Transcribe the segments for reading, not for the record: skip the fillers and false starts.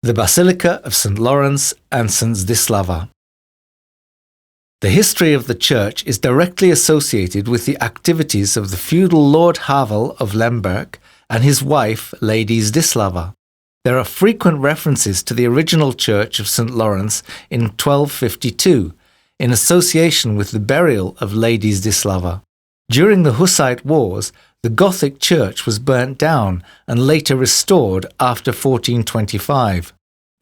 The Basilica of St. Lawrence and St. Zdislava. The history of the church is directly associated with the activities of the feudal Lord Havel of Lemberg and his wife, Lady Zdislava. There are frequent references to the original church of St. Lawrence in 1252, in association with the burial of Lady Zdislava. During the Hussite Wars, the Gothic church was burnt down and later restored after 1425.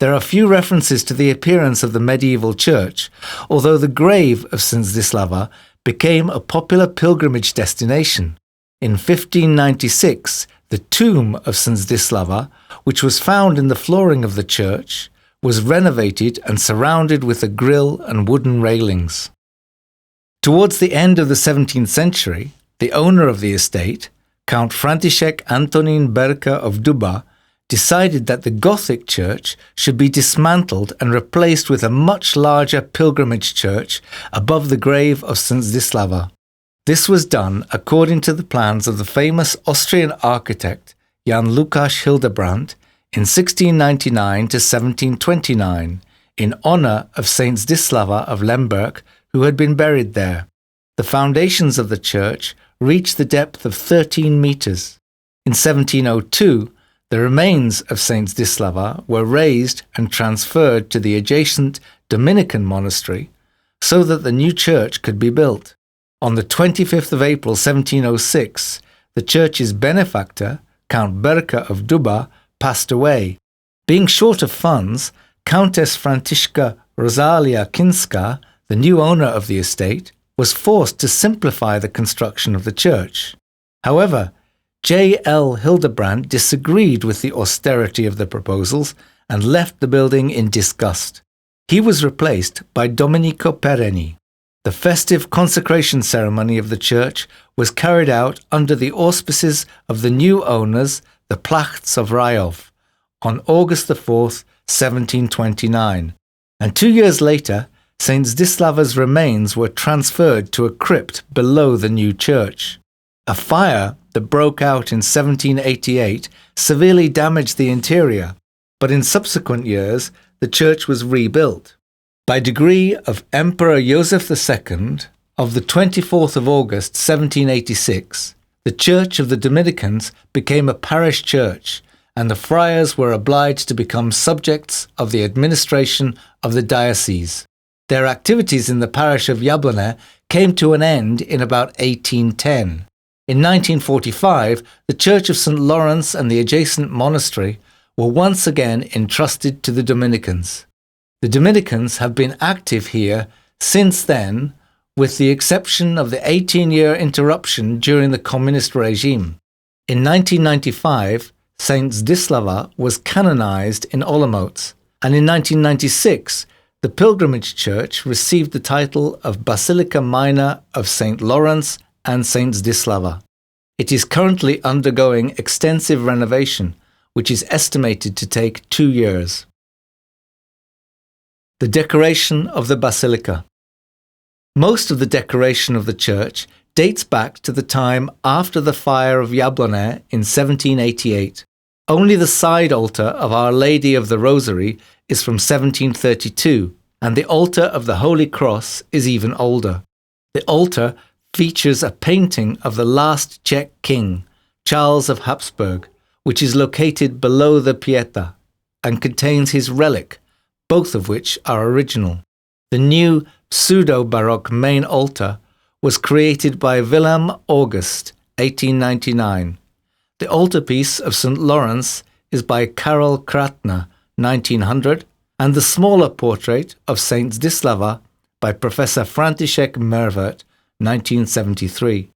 There are few references to the appearance of the medieval church, although the grave of St. Zdislava became a popular pilgrimage destination. In 1596, the tomb of St. Zdislava, which was found in the flooring of the church, was renovated and surrounded with a grille and wooden railings. Towards the end of the 17th century, the owner of the estate, Count František Antonín Berka of Duba, decided that the Gothic church should be dismantled and replaced with a much larger pilgrimage church above the grave of St. Zdislava. This was done according to the plans of the famous Austrian architect Jan Lukáš Hildebrandt in 1699 to 1729, in honour of St. Zdislava of Lemberg, who had been buried there. The foundations of the church reached the depth of 13 metres. In 1702, the remains of St. Zdislava were raised and transferred to the adjacent Dominican monastery so that the new church could be built. On the 25th of April 1706, the church's benefactor, Count Berka of Duba, passed away. Being short of funds, Countess Františka Rosalia Kinska, the new owner of the estate, was forced to simplify the construction of the church. However, J.L. Hildebrandt disagreed with the austerity of the proposals and left the building in disgust. He was replaced by Domenico Pereni. The festive consecration ceremony of the church was carried out under the auspices of the new owners, the Plachts of Rajov, on August 4th, 1729, and 2 years later, St. Zdislava's remains were transferred to a crypt below the new church. A fire that broke out in 1788 severely damaged the interior, but in subsequent years the church was rebuilt. By decree of Emperor Joseph II of the 24th of August 1786, the Church of the Dominicans became a parish church, and the friars were obliged to become subjects of the administration of the diocese. Their activities in the parish of Jablonné came to an end in about 1810. In 1945, the Church of St. Lawrence and the adjacent monastery were once again entrusted to the Dominicans. The Dominicans have been active here since then, with the exception of the 18-year interruption during the communist regime. In 1995, St. Zdislava was canonized in Olomouc, and in 1996, the pilgrimage church received the title of Basilica Minor of St. Lawrence and St. Zdislava. It is currently undergoing extensive renovation, which is estimated to take 2 years. The decoration of the basilica. Most of the decoration of the church dates back to the time after the fire of Jablonné in 1788. Only the side altar of Our Lady of the Rosary is from 1732, and the altar of the Holy Cross is even older. The altar features a painting of the last Czech king, Charles of Habsburg, which is located below the Pietà and contains his relic, both of which are original. The new pseudo-Baroque main altar was created by Wilhelm August, 1899. The altarpiece of St. Lawrence is by Karol Kratner, 1900, and the smaller portrait of St. Zdislava by Professor František Mervert, 1973.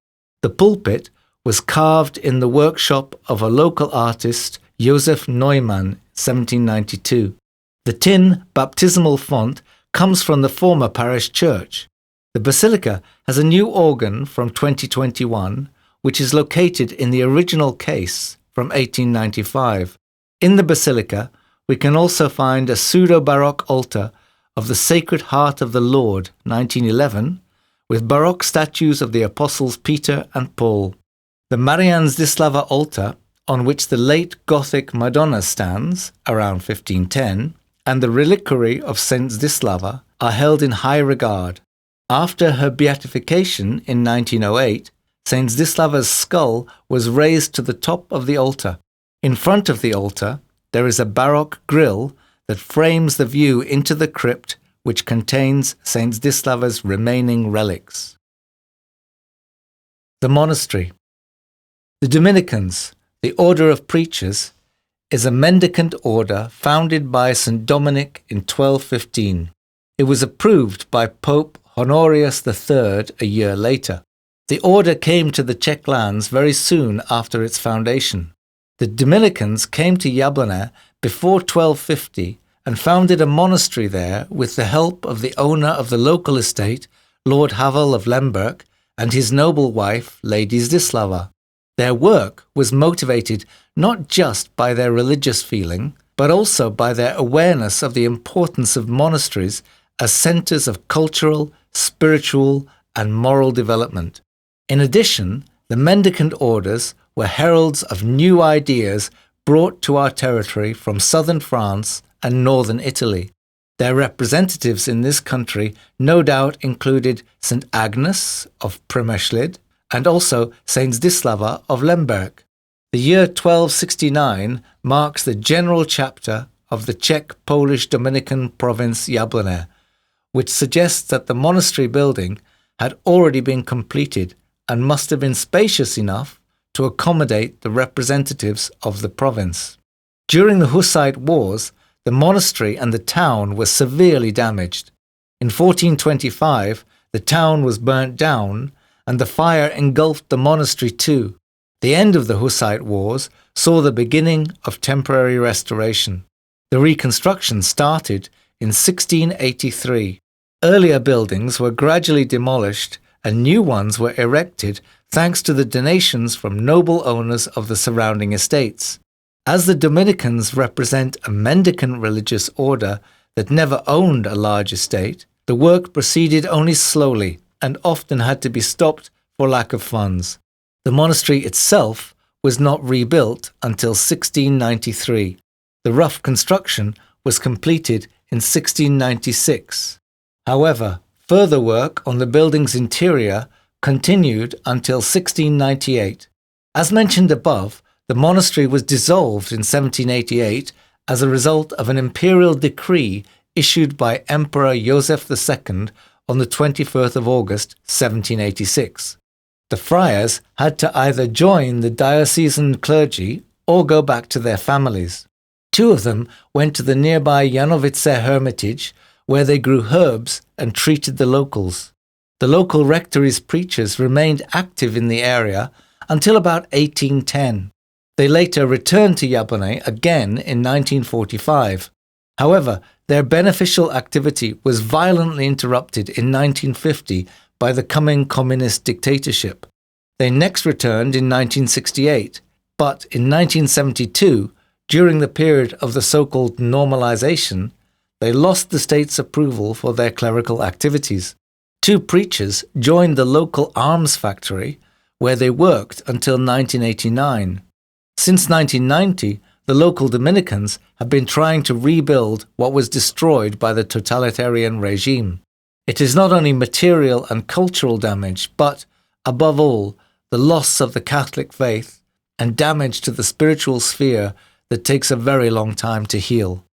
The pulpit was carved in the workshop of a local artist, Josef Neumann, 1792. The tin baptismal font comes from the former parish church. The basilica has a new organ from 2021, which is located in the original case from 1895. In the basilica, we can also find a pseudo-Baroque altar of the Sacred Heart of the Lord, 1911, with Baroque statues of the apostles Peter and Paul. The Marian Zdislava altar, on which the late Gothic Madonna stands, around 1510, and the reliquary of St. Zdislava are held in high regard. After her beatification in 1908, St. Zdislava's skull was raised to the top of the altar. In front of the altar, there is a baroque grille that frames the view into the crypt which contains St. Zdislava's remaining relics. The monastery. The Dominicans, the order of preachers, is a mendicant order founded by St. Dominic in 1215. It was approved by Pope Honorius III a year later. The order came to the Czech lands very soon after its foundation. The Dominicans came to Jablonné before 1250 and founded a monastery there with the help of the owner of the local estate, Lord Havel of Lemberg, and his noble wife, Lady Zdislava. Their work was motivated not just by their religious feeling, but also by their awareness of the importance of monasteries as centres of cultural, spiritual, and moral development. In addition, the mendicant orders were heralds of new ideas brought to our territory from southern France and northern Italy. Their representatives in this country no doubt included St. Agnes of Přemyslid and also St. Zdislava of Lemberg. The year 1269 marks the general chapter of the Czech-Polish Dominican province Jablonné, which suggests that the monastery building had already been completed and must have been spacious enough to accommodate the representatives of the province. During the Hussite Wars, the monastery and the town were severely damaged. In 1425, the town was burnt down and the fire engulfed the monastery too. The end of the Hussite Wars saw the beginning of temporary restoration. The reconstruction started in 1683. Earlier buildings were gradually demolished and new ones were erected thanks to the donations from noble owners of the surrounding estates. As the Dominicans represent a mendicant religious order that never owned a large estate, the work proceeded only slowly and often had to be stopped for lack of funds. The monastery itself was not rebuilt until 1693. The rough construction was completed in 1696. However, further work on the building's interior continued until 1698. As mentioned above, the monastery was dissolved in 1788 as a result of an imperial decree issued by Emperor Joseph II on the 21st of August 1786. The friars had to either join the diocesan clergy or go back to their families. Two of them went to the nearby Janovice Hermitage, where they grew herbs and treated the locals. The local rectory's preachers remained active in the area until about 1810. They later returned to Jablonné again in 1945. However, their beneficial activity was violently interrupted in 1950 by the coming communist dictatorship. They next returned in 1968, but in 1972, during the period of the so-called normalization, they lost the state's approval for their clerical activities. Two preachers joined the local arms factory, where they worked until 1989. Since 1990, the local Dominicans have been trying to rebuild what was destroyed by the totalitarian regime. It is not only material and cultural damage, but, above all, the loss of the Catholic faith and damage to the spiritual sphere that takes a very long time to heal.